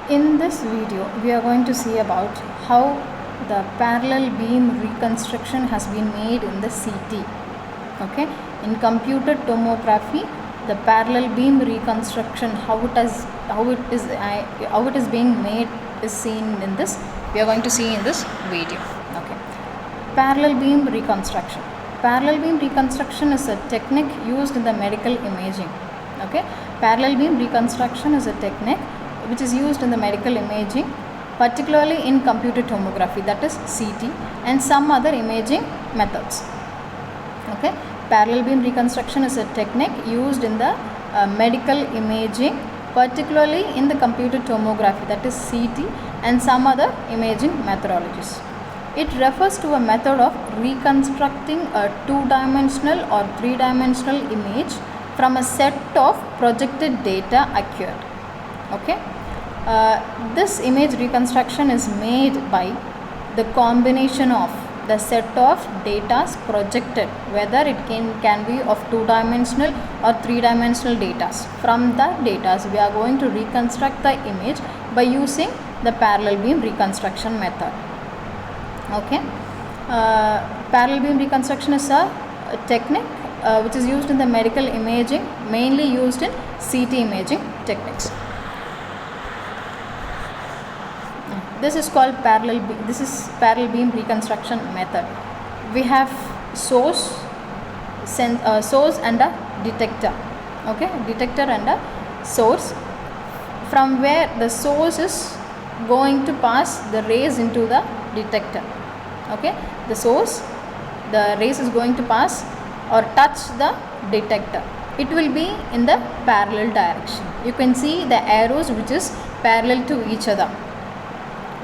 In this video, we are going to see about how the parallel beam reconstruction has been made in the CT. Okay, in computer tomography, the parallel beam reconstruction, how it is being made is seen in this. We are going to see in this video. Okay, parallel beam reconstruction. Parallel beam reconstruction is a technique used in the medical imaging. Okay, parallel beam reconstruction is a technique which is used in the medical imaging, particularly in computer tomography, that is CT, and some other imaging methods. Okay, parallel beam reconstruction is a technique used in the medical imaging, particularly in the computer tomography, that is CT, and some other imaging methodologies. It refers to a method of reconstructing a two-dimensional or three-dimensional image from a set of projected data acquired. Okay, this image reconstruction is made by the combination of the set of data projected, whether it can be of two-dimensional or three-dimensional data. From that data, we are going to reconstruct the image by using the parallel beam reconstruction method. Okay, parallel beam reconstruction is a technique which is used in the medical imaging, mainly used in CT imaging techniques. This is called parallel beam reconstruction method. We have source and a detector. Okay, detector and a source, from where the source is going to pass the rays into the detector. Okay, the rays is going to pass or touch the detector. It will be in the parallel direction. You can see the arrows which is parallel to each other.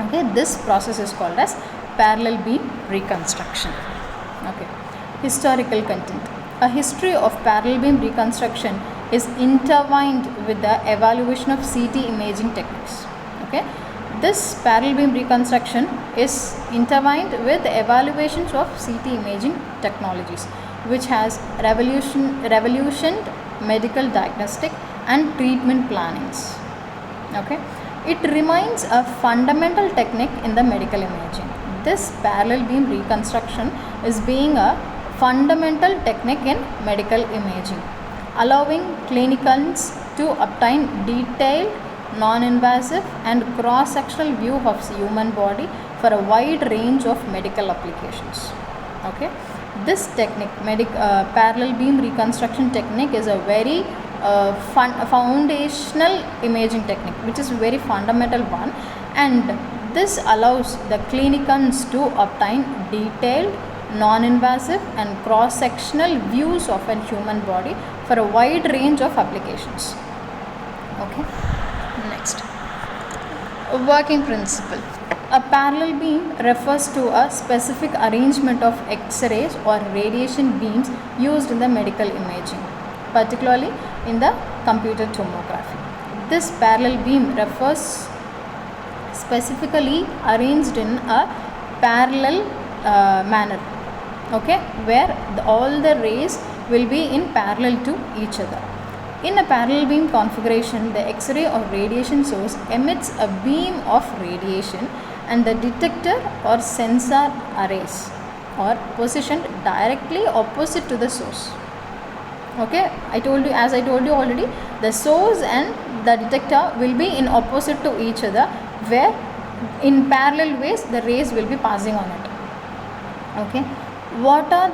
Okay, this process is called as parallel beam reconstruction. Okay, historical content. A history of parallel beam reconstruction is intertwined with the evaluation of CT imaging techniques. Okay, this parallel beam reconstruction is intertwined with the evaluations of CT imaging technologies, which has revolutioned medical diagnostic and treatment plannings. Okay, it remains a fundamental technique in the medical imaging. This parallel beam reconstruction is being a fundamental technique in medical imaging, allowing clinicians to obtain detailed, non-invasive and cross-sectional view of the human body for a wide range of medical applications. Okay, this technique, parallel beam reconstruction technique, is a very foundational imaging technique, which is very fundamental one, and this allows the clinicians to obtain detailed, non-invasive and cross-sectional views of a human body for a wide range of applications. Okay, next, working principle. A parallel beam refers to a specific arrangement of X-rays or radiation beams used in the medical imaging, particularly in the computer tomography. This parallel beam refers specifically arranged in a parallel manner. Okay, where all the rays will be in parallel to each other. In a parallel beam configuration, the X-ray or radiation source emits a beam of radiation, and the detector or sensor arrays are positioned directly opposite to the source. Okay, as I told you already, the source and the detector will be in opposite to each other, where in parallel ways the rays will be passing on it. Okay, what are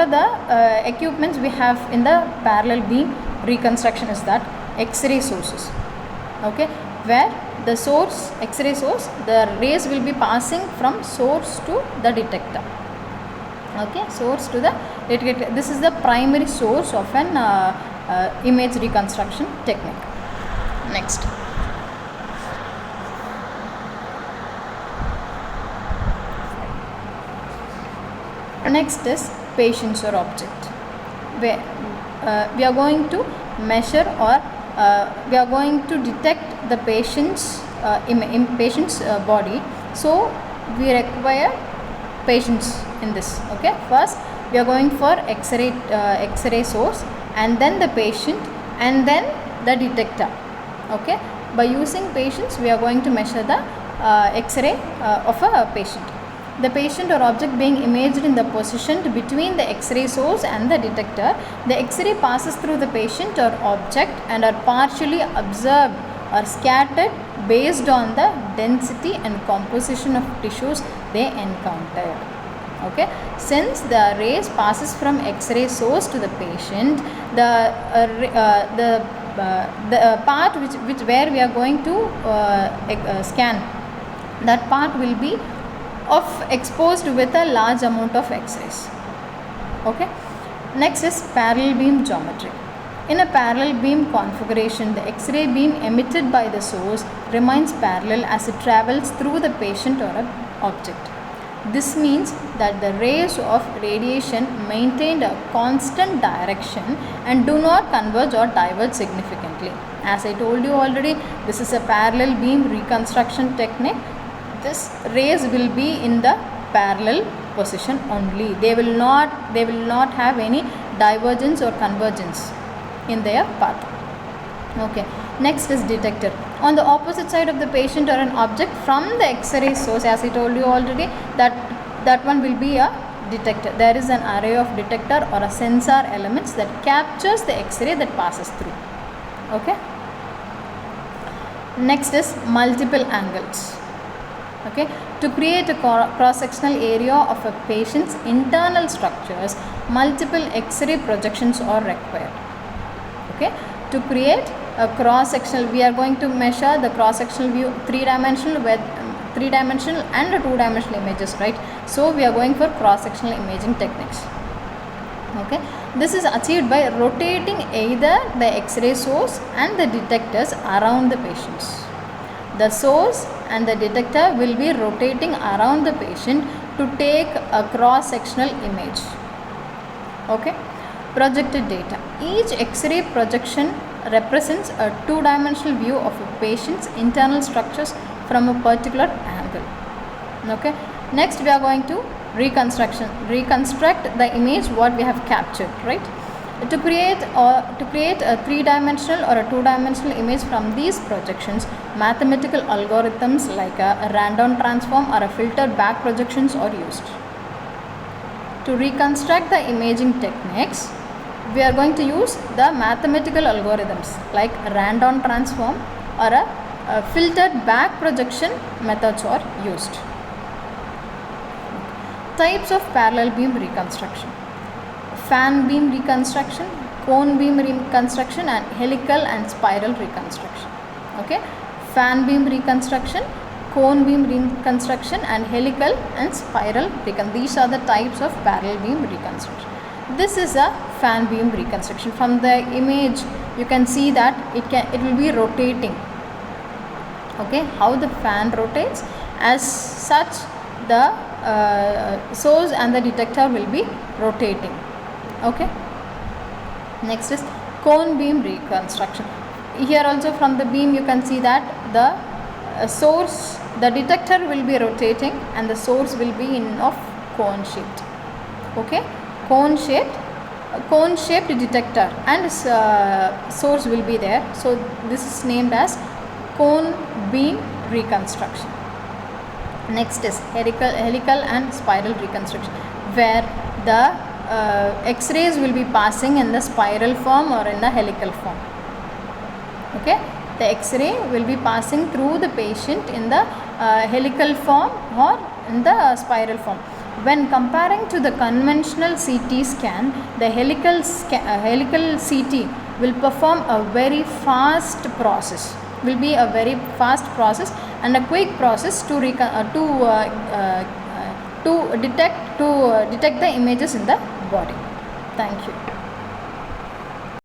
the equipments we have in the parallel beam reconstruction is that X-ray sources. Okay, where the X-ray source, the rays will be passing from source to the detector. Okay, source to the detector. This is the primary source of an image reconstruction technique. Next, is patients or object, where we are going to measure or we are going to detect the patient's body. So we require patients in this. Okay, first we are going for X-ray source, and then the patient, and then the detector. Okay, by using patients we are going to measure the X-ray of a patient. The patient or object being imaged in the position between the X-ray source and the detector. The X-ray passes through the patient or object and are partially observed or scattered based on the density and composition of tissues they encountered. Okay, since the rays passes from X-ray source to the patient, the part which where we are going to scan, that part will be exposed with a large amount of X-rays. Okay, next is parallel beam geometry. In a parallel beam configuration, the X-ray beam emitted by the source remains parallel as it travels through the patient or an object. This means that the rays of radiation maintain a constant direction and do not converge or diverge significantly. As I told you already, this is a parallel beam reconstruction technique. This rays will be in the parallel position only. They will not have any divergence or convergence in their path. Okay, next is detector. On the opposite side of the patient or an object from the X-ray source, as I told you already, that one will be a detector. There is an array of detector or a sensor elements that captures the X-ray that passes through. Okay, next is multiple angles. Okay, to create a cross-sectional area of a patient's internal structures, multiple X-ray projections are required. Okay, to create a cross-sectional, we are going to measure the cross-sectional view, three-dimensional and two-dimensional images, right? So we are going for cross-sectional imaging techniques. Okay, this is achieved by rotating either the X-ray source and the detectors around the patients. The source and the detector will be rotating around the patient to take a cross-sectional image. Okay, projected data. Each X-ray projection represents a two-dimensional view of a patient's internal structures from a particular angle. Okay, next we are going to reconstruct the image what we have captured, right? To create a three-dimensional or a two-dimensional image from these projections, mathematical algorithms like a Radon transform or a filtered back projections are used. To reconstruct the imaging techniques, we are going to use the mathematical algorithms like Radon transform or a filtered back projection methods are used. Types of parallel beam reconstruction: fan beam reconstruction, cone beam reconstruction, and helical and spiral reconstruction. Okay, fan beam reconstruction, cone beam reconstruction, and helical and spiral reconstruction. These are the types of parallel beam reconstruction. This is a fan beam reconstruction. From the image you can see that it will be rotating. Okay, how the fan rotates, as such the source and the detector will be rotating. Okay, next is cone beam reconstruction. Here also from the beam you can see that the source, the detector will be rotating and the source will be in of cone shaped. Okay, cone shaped detector and source will be there. So this is named as cone beam reconstruction. Next is helical and spiral reconstruction, where the X-rays will be passing in the spiral form or in the helical form. Okay, the X-ray will be passing through the patient in the helical form or in the spiral form. When comparing to the conventional CT scan, the helical CT will perform a very fast process. Will be a very fast process and a quick process to detect the images in the body. Thank you.